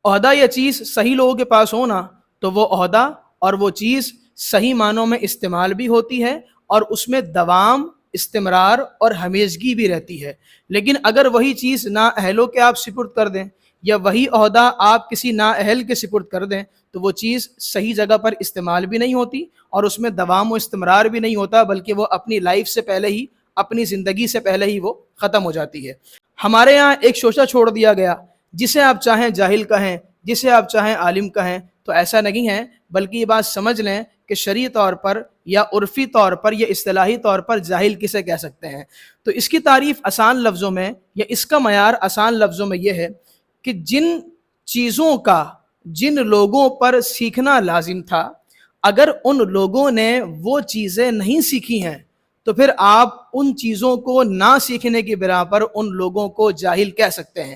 عہدہ یا چیز صحیح لوگوں کے پاس ہونا تو وہ عہدہ اور وہ چیز صحیح معنوں میں استعمال بھی ہوتی ہے اور اس میں دوام، استمرار اور ہمیشگی بھی رہتی ہے۔ لیکن اگر وہی چیز نااہلوں کے آپ سپرد کر دیں یا وہی عہدہ آپ کسی نااہل کے سپرد کر دیں تو وہ چیز صحیح جگہ پر استعمال بھی نہیں ہوتی اور اس میں دوام و استمرار بھی نہیں ہوتا، بلکہ وہ اپنی لائف سے پہلے ہی، اپنی زندگی سے پہلے ہی وہ ختم ہو جاتی ہے۔ ہمارے یہاں ایک شوشہ چھوڑ دیا گیا، جسے آپ چاہیں جاہل کہیں، جسے آپ چاہیں عالم کہیں، تو ایسا نہیں ہے، بلکہ یہ بات سمجھ لیں کہ شرعی طور پر یا عرفی طور پر یا اصطلاحی طور پر جاہل کسے کہہ سکتے ہیں۔ تو اس کی تعریف آسان لفظوں میں یا اس کا معیار آسان لفظوں میں یہ ہے کہ جن چیزوں کا جن لوگوں پر سیکھنا لازم تھا، اگر ان لوگوں نے وہ چیزیں نہیں سیکھی ہیں تو پھر آپ ان چیزوں کو نہ سیکھنے کی بنا پر ان لوگوں کو جاہل کہہ سکتے ہیں۔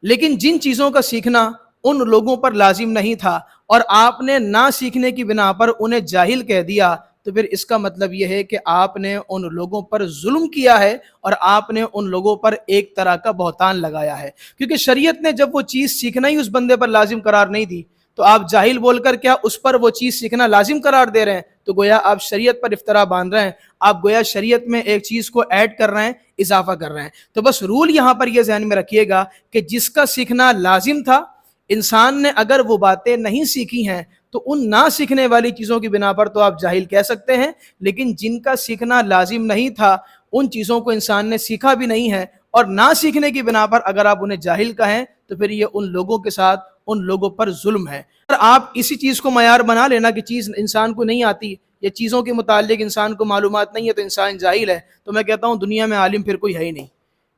لیکن جن چیزوں کا سیکھنا ان لوگوں پر لازم نہیں تھا اور آپ نے نہ سیکھنے کی بنا پر انہیں جاہل کہہ دیا تو پھر اس کا مطلب یہ ہے کہ آپ نے ان لوگوں پر ظلم کیا ہے اور آپ نے ان لوگوں پر ایک طرح کا بہتان لگایا ہے، کیونکہ شریعت نے جب وہ چیز سیکھنا ہی اس بندے پر لازم قرار نہیں دی تو آپ جاہل بول کر کیا اس پر وہ چیز سیکھنا لازم قرار دے رہے ہیں؟ تو گویا آپ شریعت پر افطرا باندھ رہے ہیں، آپ گویا شریعت میں ایک چیز کو ایڈ کر رہے ہیں، اضافہ کر رہے ہیں۔ تو بس رول یہاں پر یہ ذہن میں رکھیے گا کہ جس کا سیکھنا لازم تھا، انسان نے اگر وہ باتیں نہیں سیکھی ہیں تو ان نہ سیکھنے والی چیزوں کی بنا پر تو آپ جاہل کہہ سکتے ہیں، لیکن جن کا سیکھنا لازم نہیں تھا، ان چیزوں کو انسان نے سیکھا بھی نہیں ہے اور نہ سیکھنے کی بنا پر اگر آپ انہیں جاہل کہیں تو پھر یہ ان لوگوں کے ساتھ ان لوگوں پر ظلم ہے۔ اگر آپ اسی چیز کو معیار بنا لینا کہ چیز انسان کو نہیں آتی یا چیزوں کے متعلق انسان کو معلومات نہیں ہے تو انسان جاہل ہے، تو میں کہتا ہوں دنیا میں عالم پھر کوئی ہے ہی نہیں،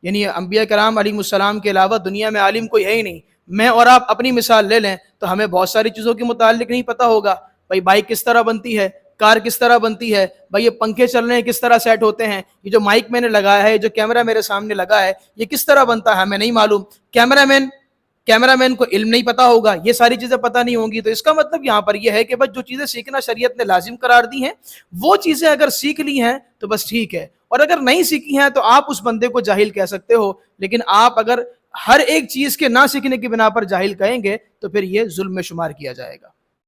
یعنی انبیاء کرام علیہ السلام کے علاوہ دنیا میں عالم کوئی ہے ہی نہیں۔ میں اور آپ اپنی مثال لے لیں تو ہمیں بہت ساری چیزوں کے متعلق نہیں پتہ ہوگا، بھائی بائک کس طرح بنتی ہے، کار کس طرح بنتی ہے، بھائی یہ پنکھے چل رہے ہیں کس طرح سیٹ ہوتے ہیں، یہ جو مائک میں نے لگایا ہے، جو کیمرہ میرے سامنے لگا ہے، یہ کس طرح بنتا ہے ہمیں نہیں معلوم۔ کیمرہ مین کو علم نہیں پتا ہوگا، یہ ساری چیزیں پتہ نہیں ہوں گی۔ تو اس کا مطلب یہاں پر یہ ہے کہ بس جو چیزیں سیکھنا شریعت نے لازم قرار دی ہیں وہ چیزیں اگر سیکھ لی ہیں تو بس ٹھیک ہے، اور اگر نہیں سیکھی ہیں تو آپ اس بندے کو جاہل کہہ سکتے ہو، لیکن آپ اگر ہر ایک چیز کے نہ سیکھنے کی بنا پر جاہل کہیں گے تو پھر یہ ظلم میں شمار کیا جائے گا۔